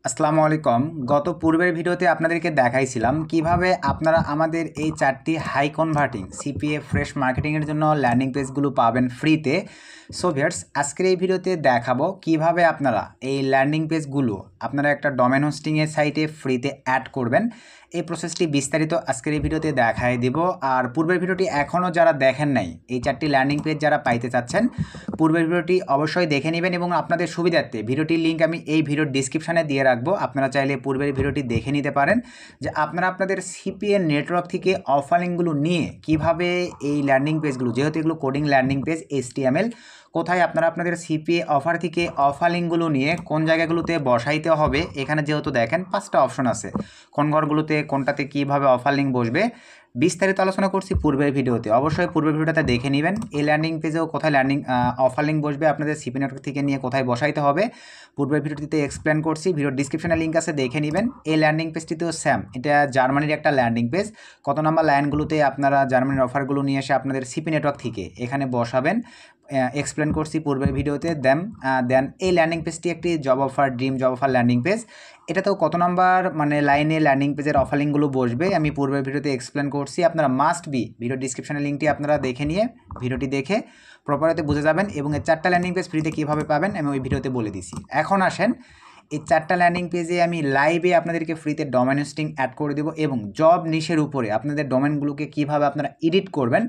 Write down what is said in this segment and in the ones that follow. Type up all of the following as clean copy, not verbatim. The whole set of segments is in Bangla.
আসসালামু আলাইকুম। গত পূর্বের ভিডিওতে আপনাদেরকে দেখাইছিলাম কিভাবে আপনারা আমাদের এই 4টি হাই কনভার্টিং সিপিএ ফ্রেশ মার্কেটিংয়ের জন্য ল্যান্ডিং পেজগুলো পাবেন ফ্রিতে। সো ভিউয়ার্স, আজকের এই ভিডিওতে দেখাবো কিভাবে আপনারা এই ল্যান্ডিং পেজগুলো আপনারা একটা ডোমেন হোস্টিংয়ের সাইটে ফ্রিতে অ্যাড করবেন। এই প্রসেসটি বিস্তারিত আজকের এই ভিডিওতে দেখাই দেব। আর পূর্বের ভিডিওটি এখনও যারা দেখেন নাই, এই 4টি ল্যান্ডিং পেজ যারা পাইতে চাচ্ছেন, পূর্বের ভিডিওটি অবশ্যই দেখে নেবেন এবং আপনাদের সুবিধার্থে ভিডিওটির লিঙ্ক আমি এই ভিডিওর ডিসক্রিপশানে দিয়ে রাখবো। আপনারা চাইলে পূর্বের ভিডিওটি দেখে নিতে পারেন যে আপনারা আপনাদের সিপিএ নেটওয়ার্ক থেকে অফার লিঙ্কগুলো নিয়ে কিভাবে এই ল্যান্ডিং পেজগুলো, যেহেতু এগুলো কোডিং ল্যান্ডিং পেজ HTML, কোথায় আপনারা আপনাদের সিপিএ অফার থেকে অফার লিঙ্কগুলো নিয়ে কোন জায়গাগুলোতে বসাইতে হবে। এখানে যেহেতু দেখেন 5টা অপশন আছে, কোন ঘরগুলোতে কোনটাতে কীভাবে অফার লিঙ্ক বসবে বিস্তারিত আলোচনা করছি পূর্বের ভিডিওতে। অবশ্যই পূর্বের ভিডিওটা দেখে নেবেন। এই ল্যান্ডিং পেজেও কোথায় অফার লিঙ্ক বসবে, আপনাদের সিপি নেটওয়ার্ক থেকে নিয়ে কোথায় বসাইতে হবে পূর্বের ভিডিওটিতে এক্সপ্লেন করছি। ভিডিওর ডিসক্রিপশনে লিঙ্ক আছে, দেখে নেবেন। এই ল্যান্ডিং পেজটিতেও স্যাম, এটা জার্মানির একটা ল্যান্ডিং পেজ। কত নাম্বার লাইনগুলোতে আপনারা জার্মানির অফারগুলো নিয়ে এসে আপনাদের সিপি নেটওয়ার্ক থেকে এখানে বসাবেন এক্সপ্লেন করছি পূর্বের ভিডিওতে। দেন এই ল্যান্ডিং পেজটি একটি job offer, dream job offer landing page. এটাতেও কত নাম্বার লাইনে ল্যান্ডিং পেজের অফার লিঙ্কগুলো বসবে আমি পূর্বের ভিডিওতে এক্সপ্লেন করছি। আপনারা মাস্ট বি ভিডিও ডিসক্রিপশনের লিঙ্কটি আপনারা দেখে নিয়ে ভিডিওটি দেখে প্রপারতে বুঝে যাবেন এবং এই 4টা ল্যান্ডিং পেজ ফ্রিতে কীভাবে পাবেন আমি ওই ভিডিওতে বলে দিছি। এখন আসেন, এই 4টা ল্যান্ডিং পেজে আমি লাইভে আপনাদেরকে ফ্রিতে ডোমেন হোস্টিং অ্যাড করে দেবো এবং জব নিশের উপরে আপনাদের ডোমেনগুলোকে কীভাবে আপনারা এডিট করবেন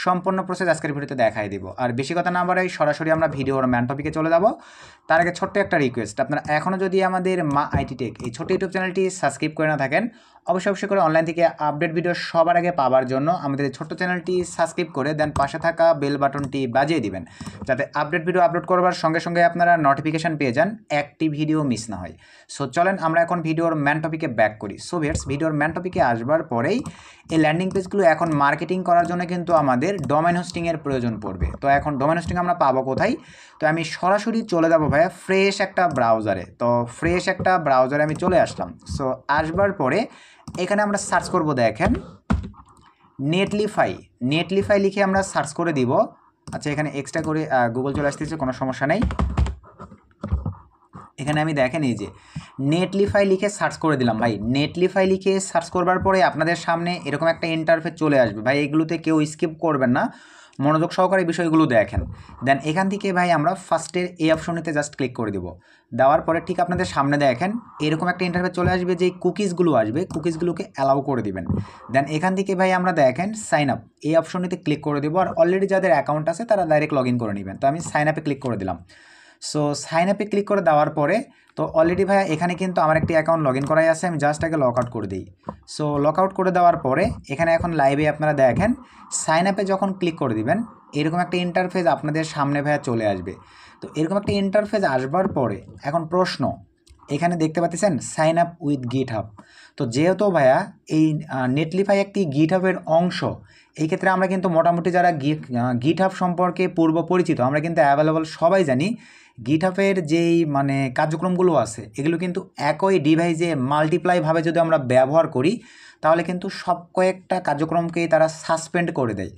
সম্পূর্ণ প্রসেস আজকের ভিডিওতে দেখাই দেবো। আর বেশি কথা না বাড়াই সরাসরি আমরা ভিডিওর ম্যান টপিকে চলে যাব। তার আগে ছোট্ট একটা রিকোয়েস্ট, আপনারা এখনও যদি আমাদের মা আইটি টেক এই ছোট্ট ইউটিউব চ্যানেলটি সাবস্ক্রাইব করে না থাকেন, অবশ্যই করে অনলাইন থেকে আপডেট ভিডিও সবার আগে পাওয়ার জন্য আমাদের এই ছোট্ট চ্যানেলটি সাবস্ক্রাইব করে দেন পাশে থাকা বেল বাটনটি বাজিয়ে দিবেন, যাতে আপডেট ভিডিও আপলোড করবার সঙ্গে সঙ্গে আপনারা নোটিফিকেশান পেয়ে যান, একটি ভিডিও মিস না হয়। সো চলেন আমরা এখন ভিডিওর ম্যান টপিকে ব্যাক করি। সো ভিউয়ার্স, ভিডিওর ম্যান টপিকে আসবার পরেই এই ল্যান্ডিং পেজগুলো এখন মার্কেটিং করার জন্য কিন্তু আমাদের ডোমেন হোস্টিংয়ের প্রয়োজন পড়বে। তো এখন ডোমেন হোস্টিং আমরা পাবো কোথায়? তো আমি সরাসরি চলে যাবো ভাইয়া ফ্রেশ একটা ব্রাউজারে। তো ফ্রেশ একটা ব্রাউজারে আমি চলে আসলাম। সো আসবার পরে এখানে আমরা সার্চ করব, দেখেন নেটলিফাই লিখে আমরা সার্চ করে দিব। আচ্ছা, এখানে এক্সট্রা করে গুগল চলে আসতেছে, কোনো সমস্যা নেই। এখানে আমি দেখেন এই যে নেটলিফাই লিখে সার্চ করে দিলাম। ভাই নেটলিফাই লিখে সার্চ করবার পরে আপনাদের সামনে এরকম একটা ইন্টারফেস চলে আসবে। ভাই এগুলোতে কেউ স্কিপ করবেন না, মনোযোগ সহকারে বিষয়গুলো দেখেন। দেন এখান থেকে ভাই আমরা ফার্স্টের এই অপশনটিতে জাস্ট ক্লিক করে দেবো। দেওয়ার পরে ঠিক আপনাদের সামনে দেখেন এরকম একটা ইন্টারফেস চলে আসবে, যে কুকিজগুলো আসবে কুকিজগুলোকে অ্যালাউ করে দিবেন। দেন এখান থেকে ভাই আমরা দেখেন সাইন আপ এই অপশনটিতে ক্লিক করে দেবো। আর অলরেডি যাদের অ্যাকাউন্ট আছে তারা ডাইরেক্ট লগ ইন করে নেবেন। তো আমি সাইন আপে ক্লিক করে দিলাম। সো সাইন আপে ক্লিক করে দেওয়ার পরে তো অলরেডি ভাইয়া এখানে কিন্তু আমার একটি অ্যাকাউন্ট লগ ইন করাই আছে, আমি জাস্ট আগে লগ আউট করে দিই। সো লগ আউট করে দেওয়ার পরে এখানে এখন লাইভে আপনারা দেখেন সাইন আপে যখন ক্লিক করে দিবেন এরকম একটা ইন্টারফেস আপনাদের সামনে ভাইয়া চলে আসবে। তো এরকম একটা ইন্টারফেস আসবার পরে এখন প্রশ্ন, এখানে দেখতে পাচ্ছেন সাইন আপ উইথ গিটহাব। তো যেহেতু ভাইয়া এই নেটলিফাই একটি গিটহাবের অংশ, এই ক্ষেত্রে আমরা কিন্তু মোটামুটি যারা গিটহাব সম্পর্কে পূর্ব পরিচিত, আমরা কিন্তু অ্যাভেলেবল সবাই জানি গিটহাবের যেই কার্যক্রমগুলো আছে এগুলো কিন্তু একই ডিভাইসে মাল্টিপ্লাইভাবে যদি আমরা ব্যবহার করি তাহলে কিন্তু সব কয়েকটা কার্যক্রমকেই তারা সাসপেন্ড করে দেয়।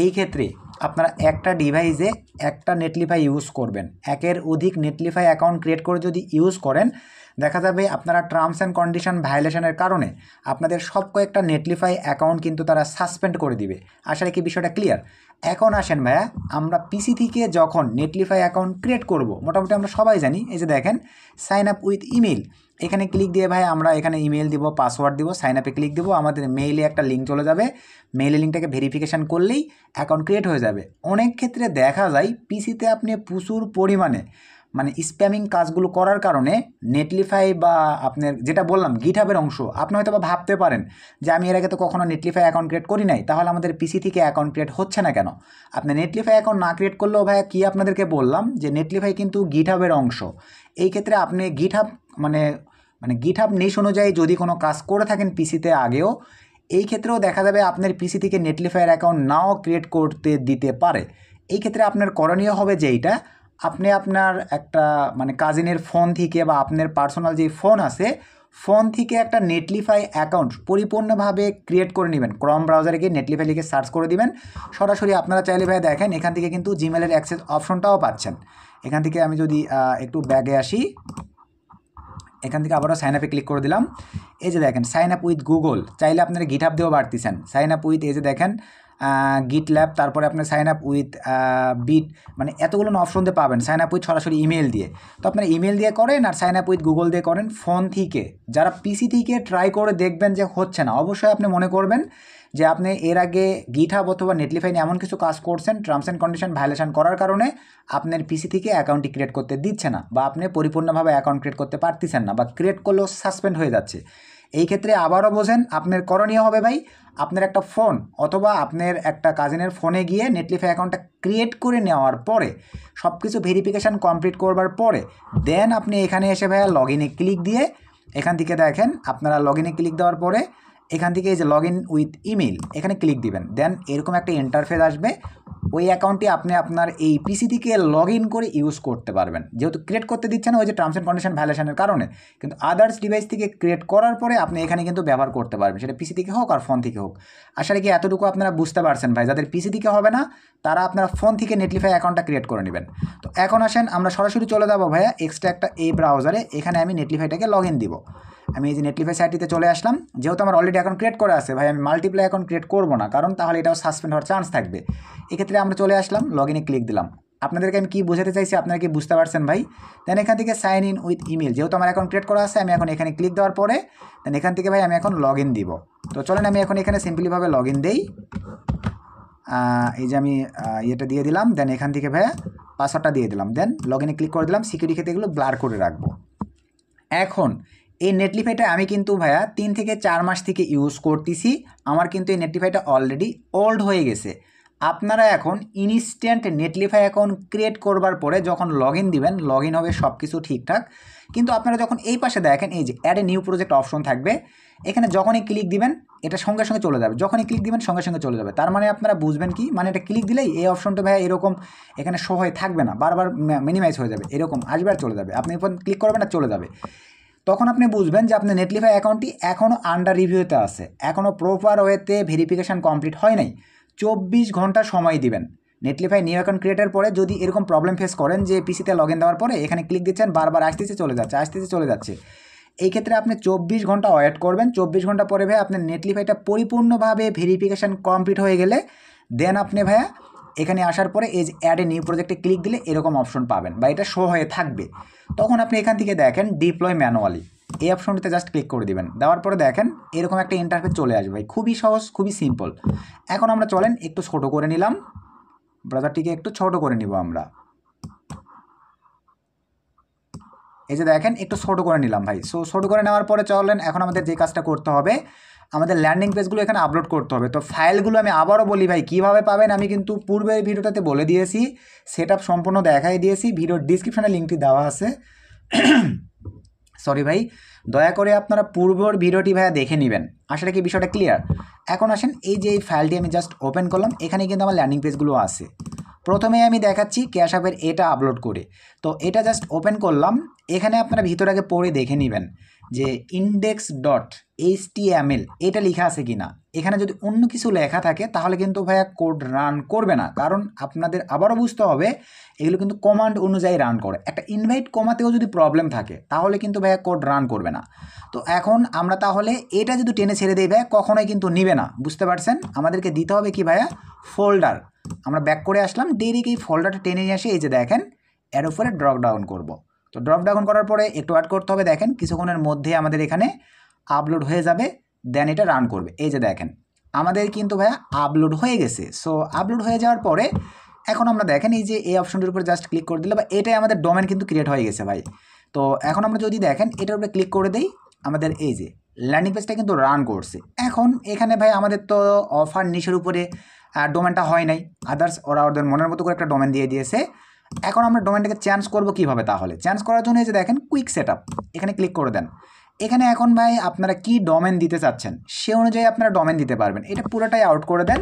এই ক্ষেত্রে আপনারা একটা ডিভাইসে একটা নেটলিফাই ইউজ করবেন, একের অধিক নেটলিফাই অ্যাকাউন্ট ক্রিয়েট করে যদি ইউজ করেন দেখা যাবে আপনারা টার্মস অ্যান্ড কন্ডিশন ভায়োলেশনের কারণে আপনাদের সব কয়েকটা নেটলিফাই অ্যাকাউন্ট কিন্তু তারা সাসপেন্ড করে দিবে। আসলে কি বিষয়টা ক্লিয়ার? এখন আসেন ভাইয়া, আমরা পিসি থেকে যখন নেটলিফাই অ্যাকাউন্ট ক্রিয়েট করব মোটামুটি আমরা সবাই জানি, এই যে দেখেন সাইন আপ উইথ ইমেল, এখানে ক্লিক দিয়ে ভাই আমরা এখানে ইমেল দিব, পাসওয়ার্ড দিব, সাইন আপে ক্লিক দেবো, আমাদের মেইলে একটা লিঙ্ক চলে যাবে, মেইলের লিঙ্কটাকে ভেরিফিকেশান করলেই অ্যাকাউন্ট ক্রিয়েট হয়ে যাবে। অনেক ক্ষেত্রে দেখা যায় পিসিতে আপনি প্রচুর পরিমাণে স্প্যামিং কাজগুলো করার কারণে নেটলিফাই বা আপনার যেটা বললাম গিটহাবের অংশ, আপনি হয়তো বা ভাবতে পারেন যে আমি এর আগে তো কখনো নেটলিফাই অ্যাকাউন্ট ক্রিয়েট করি নাই, তাহলে আমাদের পিসি থেকে অ্যাকাউন্ট ক্রিয়েট হচ্ছে না কেন? আপনি নেটলিফাই অ্যাকাউন্ট না ক্রিয়েট করলেও ভাইয়া কি আপনাদেরকে বললাম যে নেটলিফাই কিন্তু গিটহাবের অংশ। এই ক্ষেত্রে আপনি গিটহাব গিটহাব নিশ অনুযায়ী যদি কোনো কাজ করে থাকেন পিসিতে আগেও, এই ক্ষেত্রেও দেখা যাবে আপনার পিসি থেকে নেটলিফাইয়ের অ্যাকাউন্ট নাও ক্রিয়েট করতে দিতে পারে। এই ক্ষেত্রে আপনার করণীয় হবে যে এইটা, আপনি আপনার একটা কাজিনের ফোন থেকে বা আপনার পার্সোনাল যে ফোন আছে ফোন থেকে একটা নেটলিফাই অ্যাকাউন্ট পরিপূর্ণভাবে ক্রিয়েট করে নেবেন। ক্রম ব্রাউজারে গিয়ে নেটলিফাই লিখে সার্চ করে দিবেন। সরাসরি আপনারা চাইলে ভাই দেখেন এখান থেকে কিন্তু জিমেলের অ্যাক্সেস অপশনটাও পাচ্ছেন। এখান থেকে আমি যদি একটু ব্যাগে আসি, এখান থেকে আবারও সাইন আপে ক্লিক করে দিলাম। এই যে দেখেন সাইন আপ উইথ গুগল, চাইলে আপনারা গিটহাব দিয়েও বাড়তেছেন। সাইন আপ উইথ এই যে দেখেন গিটল্যাব, তারপরে আপনার সাইন আপ উইথ বিট, মানে এতগুলো অপশন দিয়ে পাবেন। সাইন আপ উইথ সরাসরি ইমেল দিয়ে, তো আপনারা ইমেল দিয়ে করেন আর সাইন আপ উইথ গুগল দিয়ে করেন ফোন থেকে। যারা পিসি থেকে ট্রাই করে দেখবেন যে হচ্ছে না, অবশ্যই আপনি মনে করবেন যে আপনি এর আগে গিটহাব অথবা নেটলিফাই নিয়ে এমন কিছু কাজ করছেন টার্মস অ্যান্ড কন্ডিশন ভায়োলেশন করার কারণে আপনার পিসি থেকে অ্যাকাউন্টটি ক্রিয়েট করতে দিচ্ছে না, বা আপনি পরিপূর্ণভাবে অ্যাকাউন্ট ক্রিয়েট করতে পারতেছেন না, বা ক্রিয়েট করলেও সাসপেন্ড হয়ে যাচ্ছে। এই ক্ষেত্রে আবারও বোঝেন, আপনার করণীয় হবে ভাই, আপনার একটা ফোন অথবা আপনার একটা কাজিনের ফোনে গিয়ে নেটলিফাই অ্যাকাউন্টটা ক্রিয়েট করে নেওয়ার পরে সব কিছু ভেরিফিকেশান কমপ্লিট করবার পরে দেন আপনি এখানে এসে ভাইয়া লগ ইনে ক্লিক দিয়ে এখান থেকে দেখেন আপনারা লগ ইনে ক্লিক দেওয়ার পরে এখান থেকে এই যে লগ ইন উইথ ইমেল এখানে ক্লিক দিবেন। দেন এরকম একটা ইন্টারফেস আসবে, ওই অ্যাকাউন্টটি আপনি আপনার এই পিসি থেকে লগ ইন করে ইউজ করতে পারবেন। যেহেতু ক্রিয়েট করতে দিচ্ছে না ওই যে টার্মস অ্যান্ড কন্ডিশন ভায়োলেশনের কারণে, কিন্তু আদার্স ডিভাইস থেকে ক্রিয়েট করার পরে আপনি এখানে কিন্তু ব্যবহার করতে পারবেন, সেটা পিসি থেকে হোক আর ফোন থেকে হোক। আসলে কি এতটুকু আপনারা বুঝতে পারছেন ভাই? যাদের পিসি থেকে হবে না তারা আপনারা ফোন থেকে নেটলিফাই অ্যাকাউন্টটা ক্রিয়েট করে নেবেন। তো এখন আসেন আমরা সরাসরি চলে যাবো ভাইয়া এক্সট্রা একটা এই ব্রাউজারে, এখানে আমি নেটলিফাইটাকে লগ ইন দিব। আমি এই যে নেটলিফাই সাইটটিতে চলে আসলাম, যেহেতু আমার অলরেডি অ্যাকাউন্ট ক্রিয়েট করে আছে ভাই, আমি মাল্টিপ্লাই অ্যাকাউন্ট ক্রিয়েট করবো না, কারণ তাহলে এটাও সাসপেন্ড হওয়ার চান্স থাকবে। এক্ষেত্রে আমরা চলে আসলাম, লগ ইনে ক্লিক দিলাম। আপনাদেরকে আমি কী বোঝাতে চাইছি আপনারা কি বুঝতে পারছেন ভাই? দেন এখান থেকে সাইন ইন উইথ ইমেল, যেহেতু আমার অ্যাকাউন্ট ক্রিয়েট করা আছে আমি এখন এখানে ক্লিক দেওয়ার পরে দেন এখান থেকে ভাই আমি এখন লগ ইন দিব। তো চলেন আমি এখন এখানে সিম্পলিভাবে লগ ইন দিই। এই যে আমি ইয়েটা দিয়ে দিলাম, দেন এখান থেকে ভাইয়া পাসওয়ার্ডটা দিয়ে দিলাম, দেন লগ ইনে ক্লিক করে দিলাম। সিকিউরিটি ক্ষেত্রে এগুলো ব্লার করে রাখবো। এখন এই নেটলিফাইটা আমি কিন্তু ভাইয়া 3 থেকে 4 মাস থেকে ইউজ করতেছি, আমার কিন্তু এই নেটলিফাইটা অলরেডি ওল্ড হয়ে গেছে। আপনারা এখন ইনস্ট্যান্ট নেটলিফাই অ্যাকাউন্ট ক্রিয়েট করবার পরে যখন লগ ইন দিবেন, লগ ইন হবে সব কিছু ঠিকঠাক, কিন্তু আপনারা যখন এই পাশে দেখেন এই যে add a new project option থাকবে, এখানে যখনই ক্লিক দিবেন এটা সঙ্গে সঙ্গে চলে যাবে, যখনই ক্লিক দিবেন সঙ্গে সঙ্গে চলে যাবে। তার মানে আপনারা বুঝবেন কি, মানে এটা ক্লিক দিলেই এই অপশনটা ভাইয়া এরকম এখানে শো হয়ে থাকবে না, বারবার মিনিমাইজ হয়ে যাবে, এরকম আসবে আর চলে যাবে। আপনি এখন ক্লিক করবেন আর চলে যাবে, তখন আপনি বুঝবেন যে আপনার নেটলিফাই অ্যাকাউন্টটি এখনও আন্ডার রিভিউতে আছে, এখনও প্রপার ওয়েতে ভেরিফিকেশান কমপ্লিট হয় নাই। 24 ঘন্টা সময় দিবেন। নেটলিফাই নিউ অ্যাকাউন্ট ক্রিয়েটের পরে যদি এরকম প্রবলেম ফেস করেন যে পিসিতে লগ ইন দেওয়ার পরে এখানে ক্লিক দিচ্ছেন, বারবার আসতেছে চলে যাচ্ছে, আসতেছে চলে যাচ্ছে, এই ক্ষেত্রে আপনি 24 ঘন্টা ওয়েট করবেন। 24 ঘন্টা পরে ভাই আপনার নেটলিফাইটা পরিপূর্ণভাবে ভেরিফিকেশান কমপ্লিট হয়ে গেলে দেন আপনি ভাইয়া এখানে আসার পরে এই যে অ্যাড এ নিউ প্রজেক্টে ক্লিক দিলে এরকম অপশন পাবেন বা এটা শো হয়ে থাকবে। তখন আপনি এখান থেকে দেখেন ডিপ্লয় ম্যানুয়ালি, এই অপশনটিতে জাস্ট ক্লিক করে দিবেন। দেওয়ার পরে দেখেন এরকম একটা ইন্টারফেস চলে আসবে ভাই, খুবই সহজ, খুবই সিম্পল। এখন আমরা চলেন একটু ছোট করে নিলাম, ব্রাউজারটিকে একটু ছোট করে নিব আমরা। এই যে দেখেন একটু ছোট করে নিলাম ভাই। সো ছোট করে নেওয়ার পরে চলেন এখন আমাদের যে কাজটা করতে হবে, আমাদের ল্যান্ডিং পেজগুলো এখানে আপলোড করতে হবে। তো ফাইলগুলো আমি আবারও বলি ভাই কীভাবে পাবেন, আমি কিন্তু পূর্বের ভিডিওটাতে বলে দিয়েছি, সেট আপ সম্পূর্ণ দেখাই দিয়েছি, ভিডিওর ডিসক্রিপশনে লিঙ্কটি দেওয়া আছে। সরি ভাই, দয়া করে আপনারা পূর্বের ভিডিওটি ভাইয়া দেখে নেবেন। আসলে কি বিষয়টা ক্লিয়ার? এখন আসেন এই যে এই ফাইলটি আমি জাস্ট ওপেন করলাম, এখানে কিন্তু আমার ল্যান্ডিং পেজগুলো আছে। প্রথমে আমি দেখাচ্ছি ক্যাশ অ্যাপের এটা আপলোড করে, তো এটা জাস্ট ওপেন করলাম। এখানে আপনারা ভিতরে আগে পড়ে দেখে নেবেন যে index.html এটা লেখা আছে কি না। এখানে যদি অন্য কিছু লেখা থাকে তাহলে কিন্তু ভাইয়া কোড রান করবে না, কারণ আপনাদের আবারও বুঝতে হবে এগুলো কিন্তু কমান্ড অনুযায়ী রান করে। একটা ইনভাইট কমাতেও যদি প্রবলেম থাকে তাহলে কিন্তু ভাইয়া কোড রান করবে না। তো এখন আমরা তাহলে এটা যদি টেনে ছেড়ে দিই ভাইয়া কখনোই কিন্তু নিবে না, বুঝতে পারছেন? আমাদেরকে দিতে হবে কি ভাইয়া, ফোল্ডার। আমরা ব্যাক করে আসলাম, ডেরিক এই ফোল্ডারটা টেনে নিয়ে আসে এই যে দেখেন এর উপরে ড্রপ ডাউন করব। তো ড্রপ ডাউন করার পরে একটু ওয়েট করতে হবে, দেখেন কিছুক্ষণের মধ্যে আমাদের এখানে আপলোড হয়ে যাবে, দেন এটা রান করবে। এই যে দেখেন আমাদের কিন্তু ভাইয়া আপলোড হয়ে গেছে। সো আপলোড হয়ে যাওয়ার পরে এখন আমরা দেখেন এই যে এই অপশনটির উপরে জাস্ট ক্লিক করে দিলে বা এটাই আমাদের ডোমেন কিন্তু ক্রিয়েট হয়ে গেছে ভাই। তো এখন আমরা যদি দেখেন এটার উপরে ক্লিক করে দিই, আমাদের এই যে ল্যান্ডিং পেজটা কিন্তু রান করছে। এখন এখানে ভাই আমাদের তো অফার নিচের উপরে ডোমেনটা হয় নাই, আদার্স ওরা ওদের মনের মতো করে একটা ডোমেন দিয়ে দিয়েছে। এখন আমরা ডোমেনটাকে চেঞ্জ করব কীভাবে? তাহলে চেঞ্জ করার জন্য এই যে দেখেন কুইক সেট আপ, এখানে ক্লিক করে দেন। এখানে এখন ভাই আপনারা কি ডোমেন দিতে চাচ্ছেন সে অনুযায়ী আপনারা ডোমেন দিতে পারবেন। এটা পুরোটাই আউট করে দেন।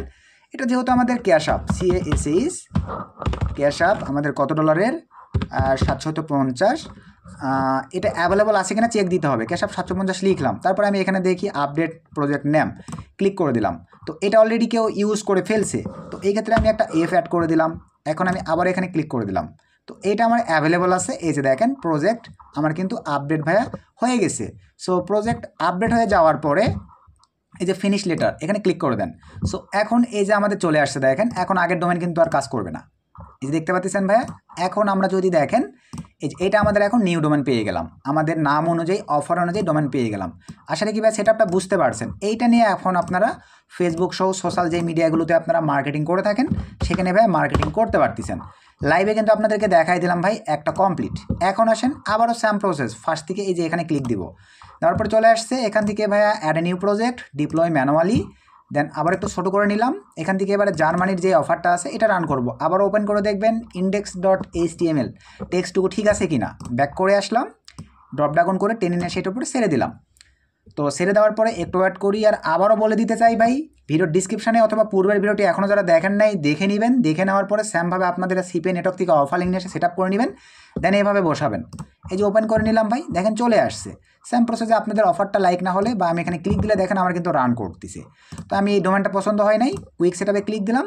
এটা যেহেতু আমাদের cash up, CASH cash up আমাদের কত ডলারের, 750, এটা অ্যাভেলেবল আছে কিনা চেক দিতে হবে। ক্যাশ আপ 750 লিখলাম, তারপরে আমি এখানে দেখি আপডেট প্রজেক্ট নেম, ক্লিক করে দিলাম। তো এটা অলরেডি কেউ ইউজ করে ফেলছে, তো এই ক্ষেত্রে আমি একটা এফ অ্যাড করে দিলাম। এখন আমি আবার এখানে ক্লিক করে দিলাম, তো এটা আমার অ্যাভেলেবল আছে। এই যে দেখেন প্রজেক্ট আমার কিন্তু আপডেট ভাইয়া হয়ে গেছে। সো প্রজেক্ট আপডেট হয়ে যাওয়ার পরে এই যে ফিনিশ লেটার এখানে ক্লিক করে দেন। সো এখন এই যে আমাদের চলে আসছে দেখেন, এখন আগের ডোমেন কিন্তু আর কাজ করবে না। এই যে দেখতে পাচ্ছেন ভাইয়া, এখন আমরা যদি দেখেন এই যে এটা আমাদের এখন নিউ ডোমেন পেয়ে গেলাম, আমাদের নাম অনুযায়ী অফার অনুযায়ী ডোমেন পেয়ে গেলাম। আসলে কি ভাই সেটআপটা বুঝতে পারছেন? এইটা নিয়ে এখন আপনারা ফেসবুক সহ সোশ্যাল যে মিডিয়াগুলোতে আপনারা মার্কেটিং করে থাকেন সেখানে ভাই মার্কেটিং করতে পারতেছেন। লাইভে কিন্তু আপনাদেরকে দেখাই দিলাম ভাই একটা কমপ্লিট। এখন আসেন আবারও সেম প্রসেস, ফার্স্ট থেকে এই যে এখানে ক্লিক দিব, তারপর চলে আসছে এখান থেকে ভাইয়া add a new project, deploy manually, then আবার একটু ছোটো করে নিলাম। এখান থেকে এবারে জার্মানির যে অফারটা আছে এটা রান করব। আবার ওপেন করে দেখবেন index.html টেক্সটটুকু ঠিক আছে কিনা, ব্যাক করে আসলাম, ড্রপ ডাউন করে টেনে নিয়ে সেটার উপরে ছেড়ে দিলাম। তো ছেড়ে দেওয়ার পরে একটু অ্যাড করি, আর আবারও বলে দিতে চাই ভাই ভিডিওর ডিসক্রিপশানে অথবা পূর্বের ভিডিওটি এখনও যারা দেখেন নাই দেখে নেবেন, দেখে নেওয়ার পরে সেমভাবে আপনাদের সিপে নেটওয়ার্ক থেকে অফার লিঙ্ক নিয়ে এসে সেট আপ করে নেবেন, দেন এইভাবে বসাবেন। এই যে ওপেন করে নিলাম ভাই, দেখেন চলে আসছে সেম প্রসেসে। আপনাদের অফারটা লাইক না হলে বা আমি এখানে ক্লিক দিলে দেখেন আমার কিন্তু রান করতেছে। তো আমি এই ডোমেনটা পছন্দ হয় নাই, কুইক সেটআপে ক্লিক দিলাম,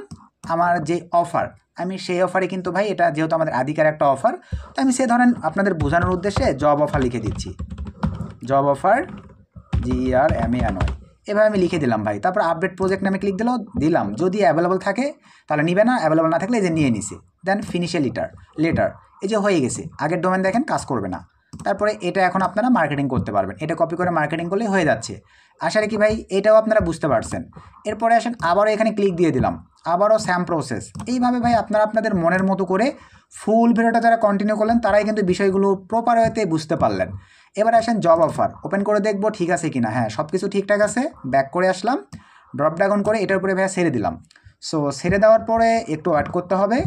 আমার যে অফার আমি সেই অফারে কিন্তু ভাই এটা যেহেতু আমাদের আদিকার একটা অফার, তো আমি সে ধরেন আপনাদের বোঝানোর উদ্দেশ্যে জব অফার লিখে দিচ্ছি, জব অফার GERMANY এভাবে আমি লিখে দিলাম ভাই। তারপর আপডেট প্রজেক্ট নামে ক্লিক দিলাম, যদি অ্যাভেলেবল থাকে তাহলে নিবে না, অ্যাভেলেবল না থাকলে এই যে নিয়ে নিছে, দেন ফিনিশ এ লেটার এই যে হয়ে গেছে। আগের ডোমেন দেখেন কাজ করবে না। তারপরে এটা এখন আপনারা মার্কেটিং করতে পারবেন, এটা কপি করে মার্কেটিং করলে হয়ে যাচ্ছে। আশা রাখি ভাই এটাও আপনারা বুঝতে পারছেন। এরপরে আসেন আবারও এখানে ক্লিক দিয়ে দিলাম, আবারও স্যাম প্রসেস। এইভাবে ভাই আপনারা আপনাদের মনের মতো করে ফুল ভিডিওটা যারা কন্টিনিউ করলেন তারাই কিন্তু বিষয়গুলো প্রপার ওয়েতে বুঝতে পারলেন। এবার আসেন জব অফার, ওপেন করে দেখবো ঠিক আছে কিনা, হ্যাঁ সব কিছু ঠিকঠাক আছে, ব্যাক করে আসলাম, ড্রপ ডাউন করে এটার উপরে ভাইয়া ছেড়ে দিলাম। সো ছেড়ে দেওয়ার পরে একটু অ্যাড করতে হবে,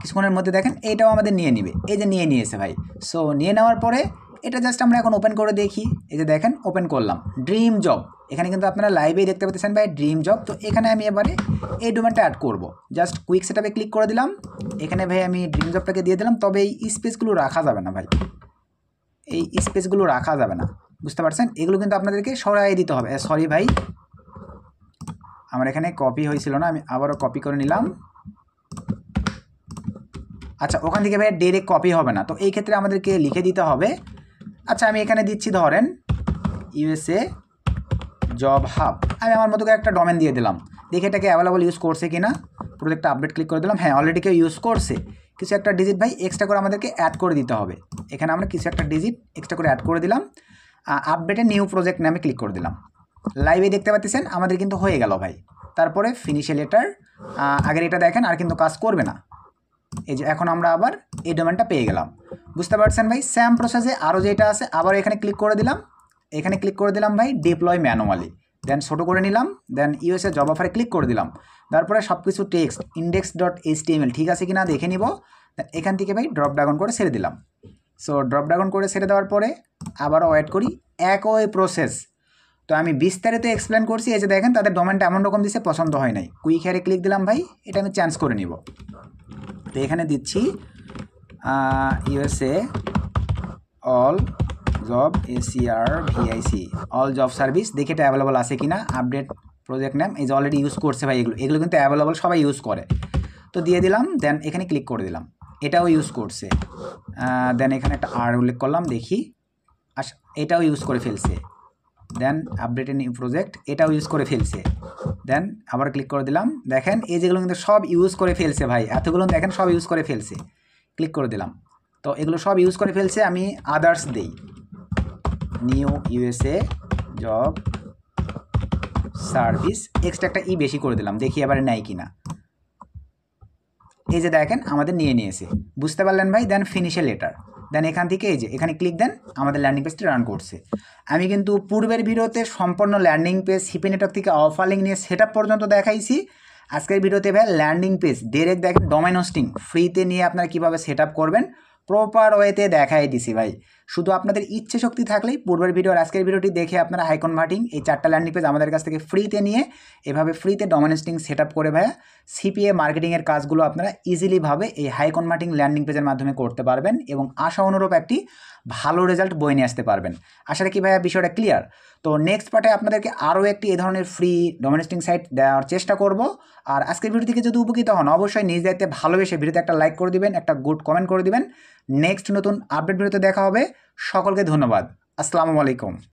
কিছুক্ষণের মধ্যে দেখেন এইটাও আমাদের নিয়ে নিবে, এই যে নিয়ে নিয়েছে ভাই। সো নিয়ে নেওয়ার পরে এটা জাস্ট আমরা এখন ওপেন করে দেখি, এই যে দেখেন ওপেন করলাম ড্রিম জব, এখানে কিন্তু আপনারা লাইভেই দেখতে পাচ্ছেন ভাই ড্রিম জব। তো এখানে আমি এবারে এই ডোমেনটা অ্যাড করব, জাস্ট কুইক সেটআপে ক্লিক করে দিলাম, এখানে ভাই আমি ড্রিম জবটাকে দিয়ে দিলাম। তবে এই স্পেসগুলো রাখা যাবে না ভাই, এই স্পেসগুলো রাখা যাবে না, বুঝতে পারছেন? এগুলো কিন্তু আপনাদেরকে সরাই দিতে হবে। সরি ভাই, আমার এখানে কপি হয়েছিল না, আমি আবারও কপি করে নিলাম। আচ্ছা ওখান থেকে ভাই ডাইরেক্ট কপি হবে না, তো এই ক্ষেত্রে আমাদেরকে লিখে দিতে হবে। আচ্ছা আমি এখানে দিচ্ছি ধরেন USA জব হাব, আমি আমার মতো করে একটা ডোমেন দিয়ে দিলাম, দেখে এটাকে অ্যাভেলেবল ইউজ করছে কিনা। প্রজেক্টটা আপডেট ক্লিক করে দিলাম, হ্যাঁ অলরেডি কেউ ইউজ করছে। কিছু একটা ডিজিট ভাই এক্সট্রা করে আমাদেরকে অ্যাড করে দিতে হবে, এখানে আমরা কিছু একটা ডিজিট এক্সট্রা করে অ্যাড করে দিলাম। আপডেটে নিউ প্রজেক্ট নামে ক্লিক করে দিলাম, লাইভে দেখতে পাচ্ছেন আমাদের কিন্তু হয়ে গেল ভাই। তারপরে ফিনিশ এ লেটার, আগের এটা দেখেন আর কিন্তু কাজ করবে না। এই যে এখন আমরা আবার এই ডোমেনটা পেয়ে গেলাম, বুঝতে পারছেন ভাই? সেম প্রসেসে আরও যেটা আছে আবার এখানে ক্লিক করে দিলাম, এখানে ক্লিক করে দিলাম ভাই ডিপ্লয় ম্যানুয়ালি, দেন ছোটো করে নিলাম, দেন USA জব অফারে ক্লিক করে দিলাম। তারপরে সব কিছু টেক্সট index.html ঠিক আছে কি না দেখে নিব, দেন এখান থেকে ভাই ড্রপ ডাউন করে ছেড়ে দিলাম। সো ড্রপ ডাউন করে ছেড়ে দেওয়ার পরে আবারও ওয়েট করি, একই প্রসেস। তো আমি বিস্তারিত এক্সপ্লেন করছি, এই যে দেখেন তাদের ডোমেনটা এমন রকম দিচ্ছে পছন্দ হয় নাই, কুইক হেয়ারে ক্লিক দিলাম ভাই, এটা আমি চেঞ্জ করে নিব। তো এখানে দিচ্ছি USA all job ACRVIC all job service, দেখে এটা অ্যাভেলেবল আছে কিনা। আপডেট প্রজেক্ট নেম, এই যে অলরেডি ইউজ করছে ভাই, এগুলো কিন্তু অ্যাভেলেবল সবাই ইউজ করে। তো দিয়ে দিলাম, দেন এখানে ক্লিক করে দিলাম, এটাও ইউজ করছে। দেন এখানে একটা উল্লেখ করলাম, দেখি এটাও ইউজ করে ফেলছে। দেন আপডেটেড নিউ প্রজেক্ট, এটাও ইউজ করে ফেলছে। দেন আবার ক্লিক করে দিলাম, দেখেন এই যেগুলো কিন্তু সব ইউজ করে ফেলছে ভাই, এতগুলো দেখেন সব ইউজ করে ফেলছে। ক্লিক করে দিলাম, তো এগুলো সব ইউজ করে ফেলছে। আমি আদার্স দেই, new USA job service, extra একটা বেশি করে দিলাম, দেখি এবারে নেয় কিনা। এই যে দেখেন আমাদের নিয়ে নিয়েছে, বুঝতে পারলেন ভাই? দেন ফিনিশ এ লেটার, দেন এখান থেকে এই যে এখানে ক্লিক দেন, আমাদের ল্যান্ডিং পেজটি রান করছে। আমি কিন্তু পূর্বের ভিডিওতে সম্পূর্ণ ল্যান্ডিং পেজ সিপি নেটওয়ার্ক থেকে অফার লিঙ্ক নিয়ে সেট আপ পর্যন্ত দেখাইছি। আজকের ভিডিওতে ভাই ল্যান্ডিং পেজ ডাইরেক্ট দেখেন ডোমেইন হোস্টিং ফ্রিতে নিয়ে আপনারা কীভাবে সেট আপ করবেন প্রপার ওয়েতে দেখাই দিছি ভাই। শুধু আপনাদের ইচ্ছে শক্তি থাকলেই পূর্বের ভিডিও আর আজকের ভিডিওটি দেখে আপনারা হাই কনভার্টিং এই 4টা ল্যান্ডিং পেজ আমাদের কাছ থেকে ফ্রিতে নিয়ে এভাবে ফ্রিতে ডোমেন হোস্টিং সেট আপ করে ভাইয়া সিপিএ মার্কেটিংয়ের কাজগুলো আপনারা ইজিলিভাবে এই হাই কনভার্টিং ল্যান্ডিং পেজের মাধ্যমে করতে পারবেন এবং আশা অনুরূপ একটি ভালো রেজাল্ট বয়ে নিয়ে আসতে পারবেন। আশা রাখি ভাইয়া বিষয়টা ক্লিয়ার। তো নেক্সট পার্টে আপনাদেরকে আরও একটি এ ধরনের ফ্রি ডোমেন হোস্টিং সাইট দেওয়ার চেষ্টা করব। আর আজকের ভিডিও থেকে যদি উপকৃত হন অবশ্যই নিজ দায়িত্বে ভালোবেসে ভিডিওতে একটা লাইক করে দিবেন, একটা গুড কমেন্ট করে দিবেন। নেক্সট নতুন আপডেট ভিডিওতে দেখা হবে। সকলকে ধন্যবাদ। আসসালামু আলাইকুম।